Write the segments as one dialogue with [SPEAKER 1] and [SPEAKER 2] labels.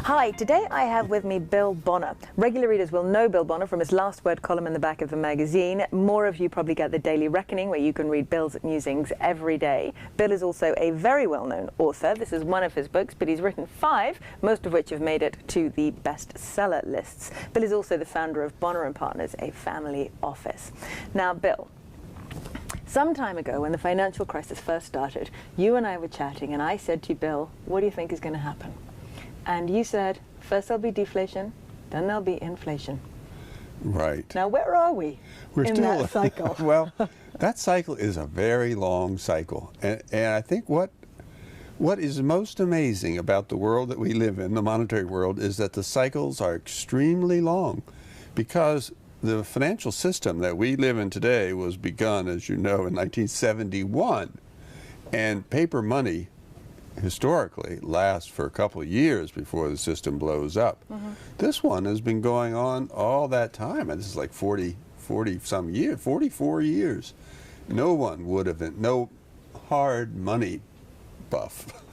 [SPEAKER 1] Hi, today I have with me Bill Bonner. Regular readers will know Bill Bonner from his Last Word column in the back of the magazine. More of you probably get the Daily Reckoning, where you can read Bill's musings every day. Bill is also a very well-known author. This is one of his books, but he's written 5, most of which have made it to the bestseller lists. Bill is also the founder of Bonner and Partners, a family office. Now, Bill, some time ago, when the financial crisis first started, you and I were chatting, and I said to you, Bill, what do you think is going to happen? And you said, first there'll be deflation, then there'll be inflation.
[SPEAKER 2] Right.
[SPEAKER 1] Now, where are we
[SPEAKER 2] We're
[SPEAKER 1] in
[SPEAKER 2] still,
[SPEAKER 1] that cycle?
[SPEAKER 2] Well, that cycle is a very long cycle. And I think what is most amazing about the world that we live in, the monetary world, is that the cycles are extremely long, because the financial system that we live in today was begun, as you know, in 1971. And paper money historically lasts for a couple of years before the system blows up. This one has been going on all that time, and this is like 40 some years, 44 years. No one would have, no hard money buff,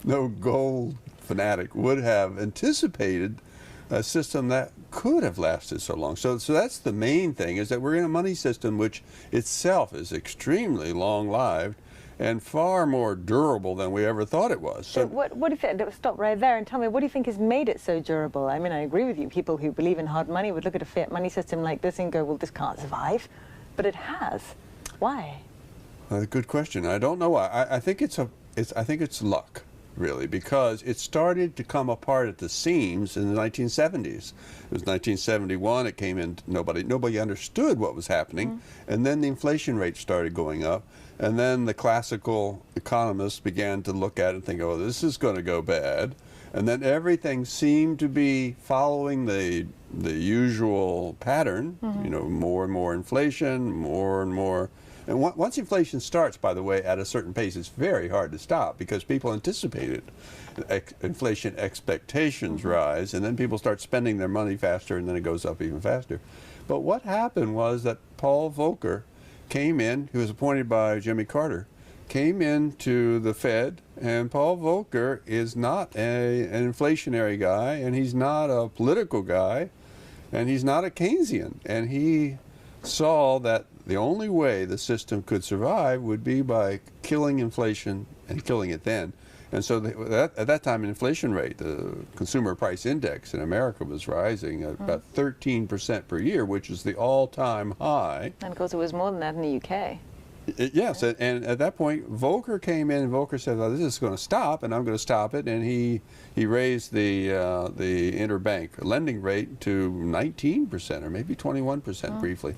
[SPEAKER 2] no gold fanatic would have anticipated a system that could have lasted so long. So that's the main thing, is that we're in a money system which itself is extremely long-lived and far more durable than we ever thought it was.
[SPEAKER 1] So what do you think, stop right there and tell me, what do you think has made it so durable? I mean, I agree with you. People who believe in hard money would look at a fiat money system like this and go, well, this can't survive. But it has. Why?
[SPEAKER 2] Good question. I don't know why. I think it's luck, really, because it started to come apart at the seams in the 1970s. It was 1971. It came in. Nobody understood what was happening, and then the inflation rate started going up, and then the classical economists began to look at it and think, "Oh, this is going to go bad," and then everything seemed to be following the usual pattern. You know, more and more inflation, more and more. And once inflation starts, by the way, at a certain pace, it's very hard to stop, because people anticipate it. Inflation expectations rise, and then people start spending their money faster, and then it goes up even faster. But what happened was that Paul Volcker came in, who was appointed by Jimmy Carter, came into the Fed, and Paul Volcker is not an inflationary guy, and he's not a political guy, and he's not a Keynesian. And he saw that the only way the system could survive would be by killing inflation, and killing it then. And so at that time, inflation rate, the consumer price index in America, was rising at about 13% per year, which is the all-time high.
[SPEAKER 1] And of course, it was more than that in the UK.
[SPEAKER 2] Yes, and at that point, Volcker came in, and Volcker said, "Well, this is going to stop, and I'm going to stop it." And he raised the interbank lending rate to 19%, or maybe 21% briefly.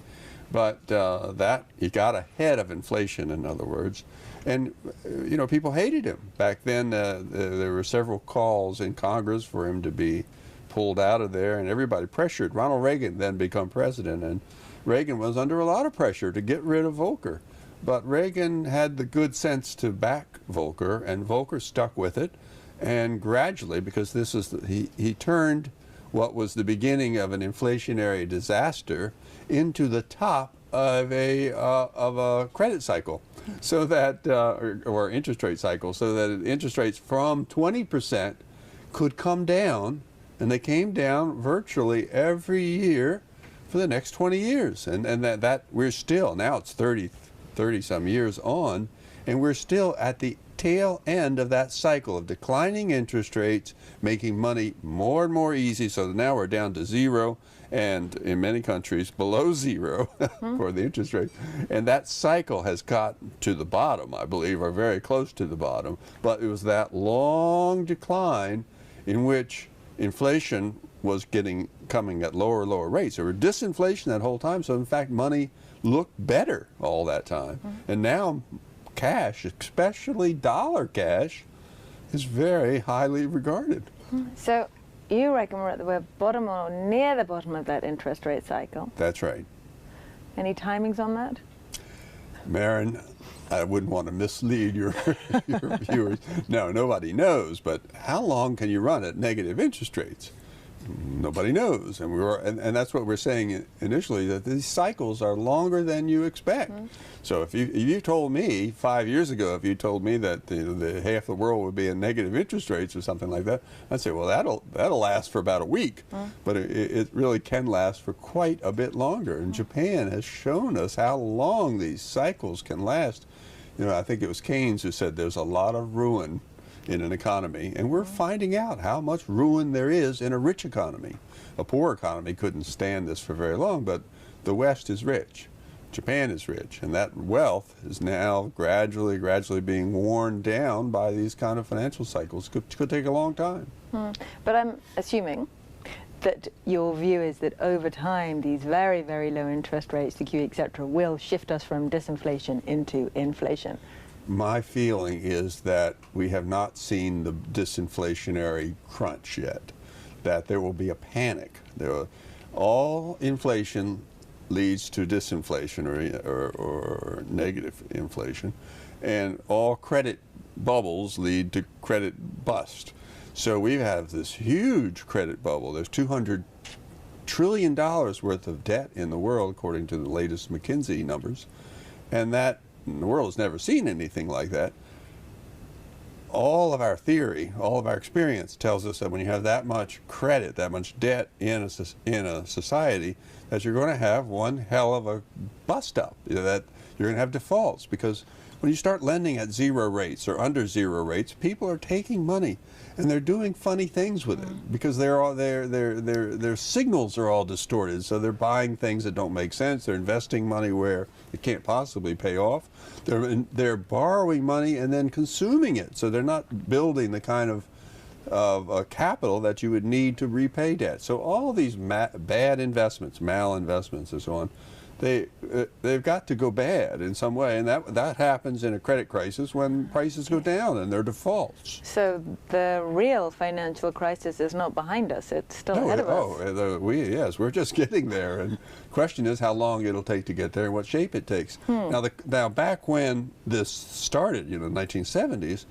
[SPEAKER 2] But that he got ahead of inflation, in other words. And you know, people hated him back then. There were several calls in Congress for him to be pulled out of there, and everybody pressured. Ronald Reagan then became president, and Reagan was under a lot of pressure to get rid of Volcker. But Reagan had the good sense to back Volcker, and Volcker stuck with it. And gradually, because this is he turned what was the beginning of an inflationary disaster into the top of a credit cycle, so that or interest rate cycle, so that interest rates from 20% could come down, and they came down virtually every year for the next 20 years, and that we're still, now it's 30 some years on, and we're still at the tail end of that cycle of declining interest rates, making money more and more easy. So now we're down to zero, and in many countries below zero for the interest rate. And that cycle has got to the bottom, I believe, or very close to the bottom. But it was that long decline in which inflation was coming at lower rates. There were disinflation that whole time, so in fact money looked better all that time. And now cash, especially dollar cash, is very highly regarded.
[SPEAKER 1] So you reckon we're at the bottom, or near the bottom, of that interest rate cycle?
[SPEAKER 2] That's right.
[SPEAKER 1] Any timings on that?
[SPEAKER 2] Marin, I wouldn't want to mislead your viewers. No, nobody knows, but how long can you run at negative interest rates? Nobody knows, and that's what we're saying initially, that these cycles are longer than you expect. So if you told me 5 years ago, if you told me that the half the world would be in negative interest rates or something like that, I'd say, well, that'll last for about a week, but it really can last for quite a bit longer. And Japan has shown us how long these cycles can last. I think it was Keynes who said there's a lot of ruin in an economy, and we're finding out how much ruin there is in a rich economy. A poor economy couldn't stand this for very long, but the West is rich. Japan is rich, and that wealth is now gradually being worn down by these kind of financial cycles. Could take a long time.
[SPEAKER 1] But I'm assuming that your view is that over time these very, very low interest rates, the QE, etc., will shift us from disinflation into inflation.
[SPEAKER 2] My feeling is that we have not seen the disinflationary crunch yet, that there will be a panic. All inflation leads to disinflation or negative inflation, and all credit bubbles lead to credit bust. So we have this huge credit bubble. There's $200 trillion worth of debt in the world, according to the latest McKinsey numbers, and that the world has never seen anything like that. All of our theory, all of our experience tells us that when you have that much credit, that much debt in a society, that you're going to have one hell of a bust up, that you're going to have defaults, because when you start lending at zero rates or under zero rates, people are taking money and they're doing funny things with it because their signals are all distorted. So they're buying things that don't make sense. They're investing money where it can't possibly pay off. They're borrowing money and then consuming it. So they're not building the kind of capital that you would need to repay debt. So all these bad investments, malinvestments and so on, they've got to go bad in some way, and that happens in a credit crisis when prices go down and there are defaults.
[SPEAKER 1] So the real financial crisis is not behind us; it's still ahead of us.
[SPEAKER 2] Yes, we're just getting there, and the question is how long it'll take to get there and what shape it takes. Now, back when this started, the 1970s,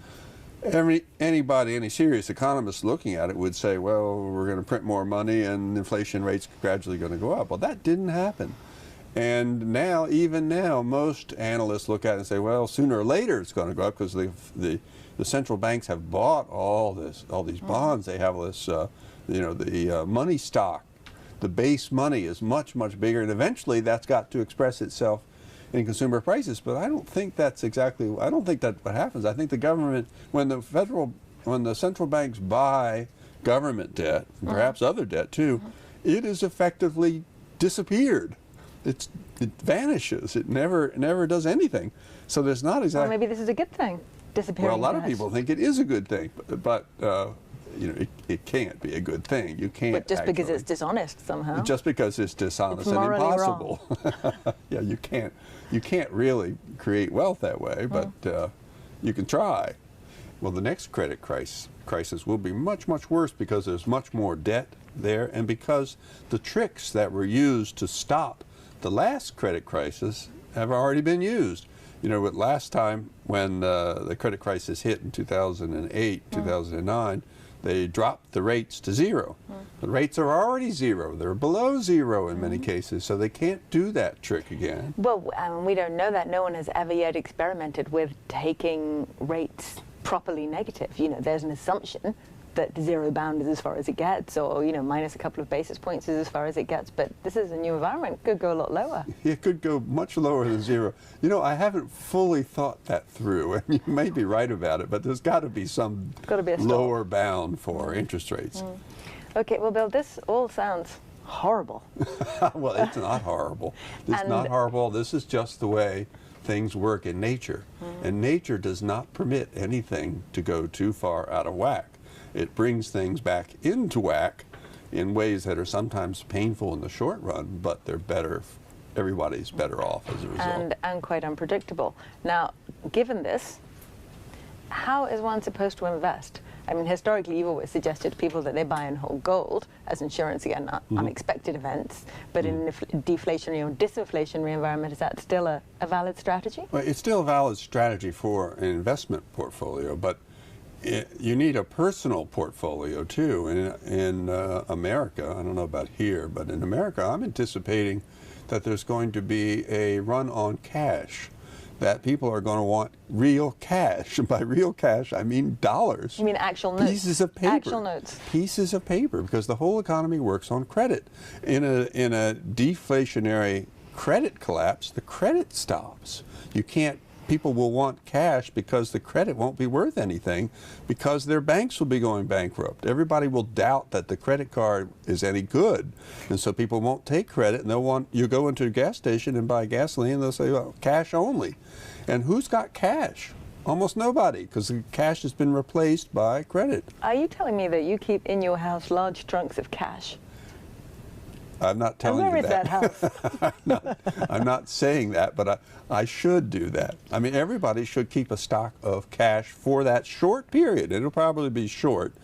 [SPEAKER 2] any serious economist looking at it would say, well, we're going to print more money and inflation rates gradually going to go up. Well, that didn't happen. And now, even now, most analysts look at it and say, well, sooner or later it's going to go up because the central banks have bought all these bonds. They have this, the money stock. The base money is much, much bigger, and eventually that's got to express itself in consumer prices. But I don't think that's what happens. I think the government, when the central banks buy government debt, perhaps other debt too, it is effectively disappeared. It vanishes. It never does anything. So there's not exactly.
[SPEAKER 1] Well, maybe this is a good thing. Disappearing.
[SPEAKER 2] Well, a lot of people think it is a good thing, but it can't be a good thing. You can't.
[SPEAKER 1] But just because it's dishonest somehow.
[SPEAKER 2] Just because it's dishonest and impossible. Yeah, you can't really create wealth that way, but you can try. Well, the next credit crisis will be much, much worse because there's much more debt there, and because the tricks that were used to stop the last credit crisis have already been used. Last time when the credit crisis hit in 2008, 2009, they dropped the rates to zero. The rates are already zero. They're below zero in many cases, so they can't do that trick again.
[SPEAKER 1] Well, we don't know that. No one has ever yet experimented with taking rates properly negative. There's an assumption that the zero bound is as far as it gets, or minus a couple of basis points is as far as it gets. But this is a new environment. It could go a lot lower.
[SPEAKER 2] It could go much lower than zero. I haven't fully thought that through, and you may be right about it, but there's got to be some lower bound for interest rates.
[SPEAKER 1] Okay, well, Bill, this all sounds horrible.
[SPEAKER 2] Well, it's not horrible. It's not horrible. This is just the way things work in nature, and nature does not permit anything to go too far out of whack. It brings things back into whack in ways that are sometimes painful in the short run, but they're better. Everybody's better off as a result.
[SPEAKER 1] And quite unpredictable. Now, given this, how is one supposed to invest? I mean, historically, you've always suggested to people that they buy and hold gold as insurance against unexpected events. But in a deflationary or disinflationary environment, is that still a valid strategy?
[SPEAKER 2] Well, it's still a valid strategy for an investment portfolio, but you need a personal portfolio too. In America, I don't know about here, but in America, I'm anticipating that there's going to be a run on cash, that people are going to want real cash. By real cash, I mean dollars.
[SPEAKER 1] You mean actual notes?
[SPEAKER 2] Pieces of paper.
[SPEAKER 1] Actual notes.
[SPEAKER 2] Pieces of paper, because the whole economy works on credit. In a deflationary credit collapse, the credit stops. You can't. People will want cash because the credit won't be worth anything, because their banks will be going bankrupt. Everybody will doubt that the credit card is any good, and so people won't take credit, and they'll want, you go into a gas station and buy gasoline, and they'll say, well, cash only. And who's got cash? Almost nobody, because the cash has been replaced by credit.
[SPEAKER 1] Are you telling me that you keep in your house large trunks of cash?
[SPEAKER 2] I'm not telling
[SPEAKER 1] you
[SPEAKER 2] that.
[SPEAKER 1] And where is that
[SPEAKER 2] house? I'm not saying that, but I should do that. I mean, everybody should keep a stock of cash for that short period. It'll probably be short.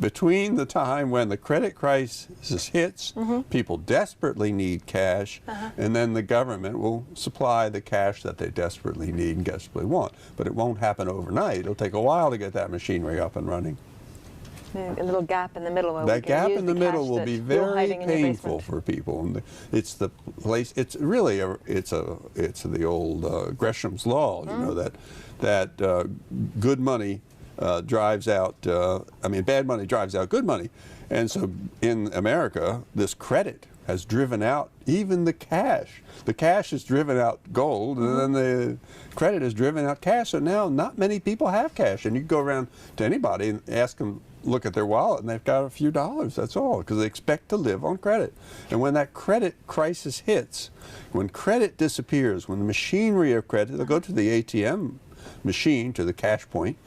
[SPEAKER 2] Between the time when the credit crisis hits, people desperately need cash, and then the government will supply the cash that they desperately need and desperately want. But it won't happen overnight. It'll take a while to get that machinery up and running.
[SPEAKER 1] A little gap in the middle where
[SPEAKER 2] that gap in the middle will be very painful for people. And it's the place. It's really it's the old Gresham's law. You know that good money drives out. I mean, bad money drives out good money. And so in America, this credit has driven out even the cash. The cash has driven out gold, and then the credit has driven out cash. So now not many people have cash. And you go around to anybody and ask them, look at their wallet, and they've got a few dollars, that's all, because they expect to live on credit. And when that credit crisis hits, when credit disappears, when the machinery of credit, they'll go to the ATM machine, to the cash point,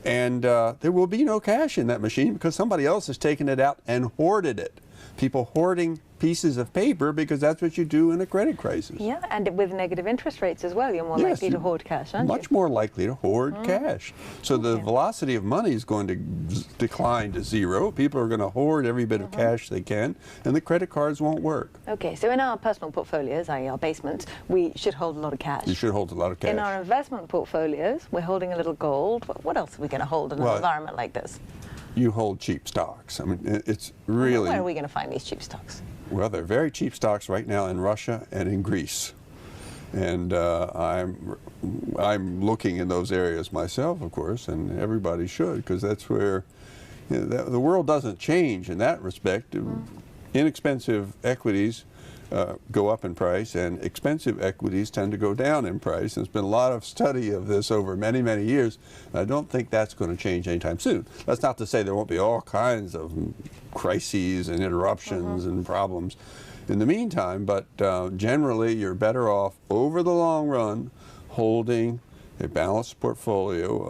[SPEAKER 2] and there will be no cash in that machine because somebody else has taken it out and hoarded it. People hoarding pieces of paper because that's what you do in a credit crisis.
[SPEAKER 1] Yeah, and with negative interest rates as well, you're more likely to hoard cash, aren't you?
[SPEAKER 2] Much more likely to hoard cash. So the velocity of money is going to decline to zero. People are going to hoard every bit of cash they can, and the credit cards won't work.
[SPEAKER 1] Okay, so in our personal portfolios, i.e. our basements, we should hold a lot of cash.
[SPEAKER 2] You should hold a lot of cash.
[SPEAKER 1] In our investment portfolios, we're holding a little gold. What else are we going to hold in an environment like this?
[SPEAKER 2] You hold cheap stocks. I mean, it's really...
[SPEAKER 1] Where are we going to find these cheap stocks?
[SPEAKER 2] Well, they're very cheap stocks right now in Russia and in Greece. And I'm looking in those areas myself, of course, and everybody should, because that's where the world doesn't change in that respect. Inexpensive equities go up in price, and expensive equities tend to go down in price. There's been a lot of study of this over many, many years. I don't think that's going to change anytime soon. That's not to say there won't be all kinds of crises and interruptions and problems in the meantime, but generally you're better off over the long run holding a balanced portfolio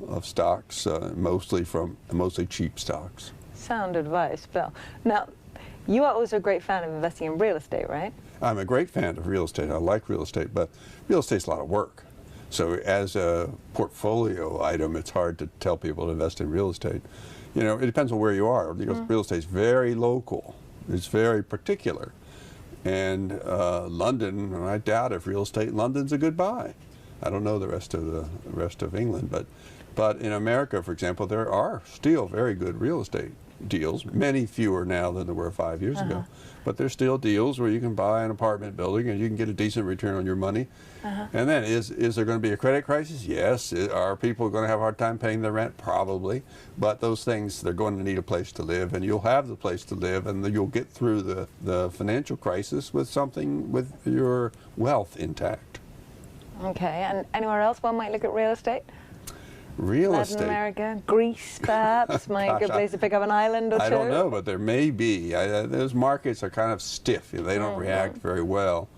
[SPEAKER 2] of stocks, mostly cheap stocks.
[SPEAKER 1] Sound advice, Bill. Now, you are also a great fan of investing in real estate, right?
[SPEAKER 2] I'm a great fan of real estate. I like real estate, but real estate's a lot of work. So as a portfolio item, it's hard to tell people to invest in real estate. You know, it depends on where you are. Real estate's very local. It's very particular. And London, I doubt if real estate in London's a good buy. I don't know the rest of England, but in America, for example, there are still very good real estate deals, many fewer now than there were 5 years ago. But there's still deals where you can buy an apartment building and you can get a decent return on your money. And then is there going to be a credit crisis? Yes. Are people going to have a hard time paying their rent? Probably. But those things, they're going to need a place to live, and you'll have the place to live, and you'll get through the financial crisis with your wealth intact.
[SPEAKER 1] Okay, and anywhere else one might look at real estate?
[SPEAKER 2] Real
[SPEAKER 1] Latin
[SPEAKER 2] estate.
[SPEAKER 1] America, Greece, perhaps, might be a good place to pick up an island or two.
[SPEAKER 2] I don't know, but there may be. Those markets are kind of stiff. They don't react very well.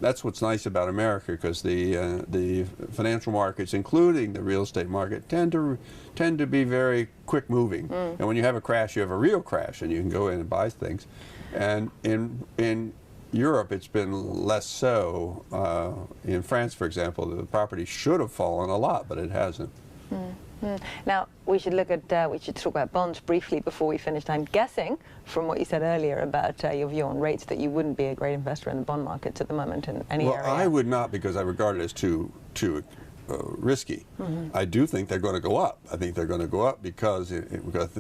[SPEAKER 2] That's what's nice about America, because the financial markets, including the real estate market, tend to be very quick moving. And when you have a crash, you have a real crash, and you can go in and buy things. And in Europe, it's been less so. In France, for example, the property should have fallen a lot, but it hasn't.
[SPEAKER 1] Now, we should talk about bonds briefly before we finish. I'm guessing, from what you said earlier about your view on rates, that you wouldn't be a great investor in the bond markets at the moment in any area.
[SPEAKER 2] Well, I would not, because I regard it as too risky. I do think they're going to go up. I think they're going to go up because I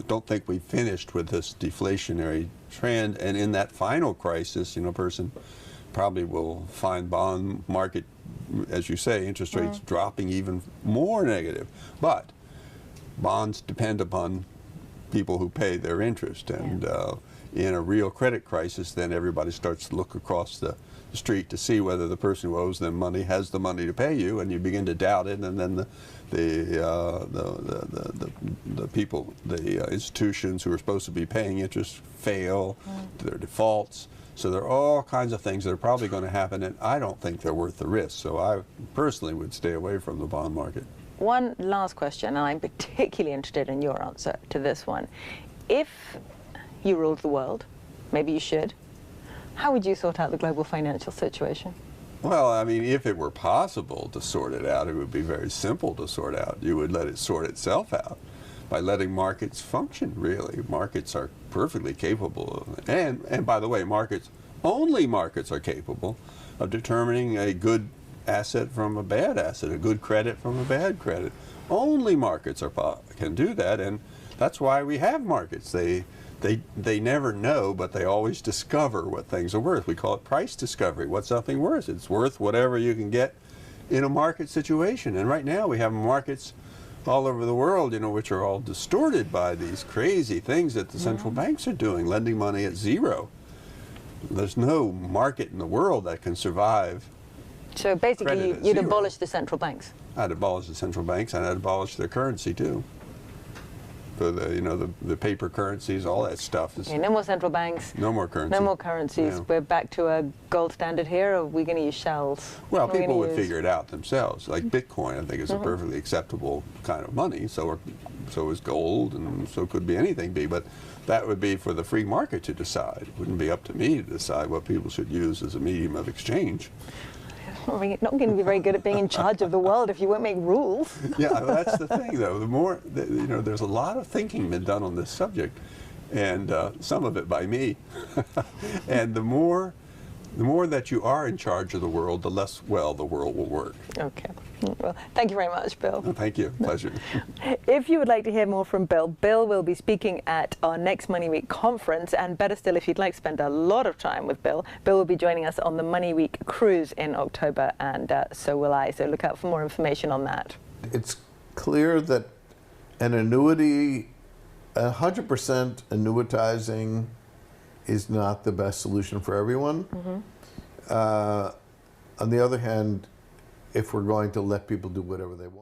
[SPEAKER 2] don't think we've finished with this deflationary trend. And in that final crisis, you know, a person probably will find bond market, as you say, interest rates dropping even more negative. But bonds depend upon people who pay their interest, and in a real credit crisis, then everybody starts to look across the street to see whether the person who owes them money has the money to pay you, and you begin to doubt it, and then the people, the institutions who are supposed to be paying interest fail, their defaults. So there are all kinds of things that are probably going to happen, and I don't think they're worth the risk. So I personally would stay away from the bond market.
[SPEAKER 1] One last question, and I'm particularly interested in your answer to this one. If you ruled the world, maybe you should, how would you sort out the global financial situation?
[SPEAKER 2] Well, I mean, if it were possible to sort it out, it would be very simple to sort out. You would let it sort itself out by letting markets function, really. Markets are perfectly capable of, and by the way, only markets are capable of determining a good asset from a bad asset, a good credit from a bad credit. Only markets can do that, and that's why we have markets. They never know, but they always discover what things are worth. We call it price discovery. What's something worth? It's worth whatever you can get in a market situation. And right now we have markets all over the world, you know, which are all distorted by these crazy things that the central banks are doing, lending money at zero. There's no market in the world that can survive.
[SPEAKER 1] So basically, you'd abolish the central banks.
[SPEAKER 2] I'd abolish the central banks, and I'd abolish their currency too. For the, you know, the paper currencies, all that stuff.
[SPEAKER 1] Okay, no more central banks.
[SPEAKER 2] No more currency.
[SPEAKER 1] No more currencies.
[SPEAKER 2] Yeah.
[SPEAKER 1] We're back to a gold standard here, or are we going to use shells?
[SPEAKER 2] Well, people would figure it out themselves. Like Bitcoin, I think, is a perfectly acceptable kind of money. So is gold, and so could be anything be. But that would be for the free market to decide. It wouldn't be up to me to decide what people should use as a medium of exchange.
[SPEAKER 1] Well, you're not going to be very good at being in charge of the world if you won't make rules.
[SPEAKER 2] Yeah, that's the thing, though. The more, you know, there's a lot of thinking been done on this subject, and some of it by me. And the more that you are in charge of the world, the less well the world will work.
[SPEAKER 1] Okay. Well, thank you very much, Bill.
[SPEAKER 2] Oh, thank you. Pleasure.
[SPEAKER 1] If you would like to hear more from Bill, Bill will be speaking at our next Money Week conference, and better still, if you'd like to spend a lot of time with Bill, Bill will be joining us on the Money Week cruise in October, and so will I. So look out for more information on that.
[SPEAKER 3] It's clear that an annuity, 100% annuitizing, is not the best solution for everyone. On the other hand, if we're going to let people do whatever they want.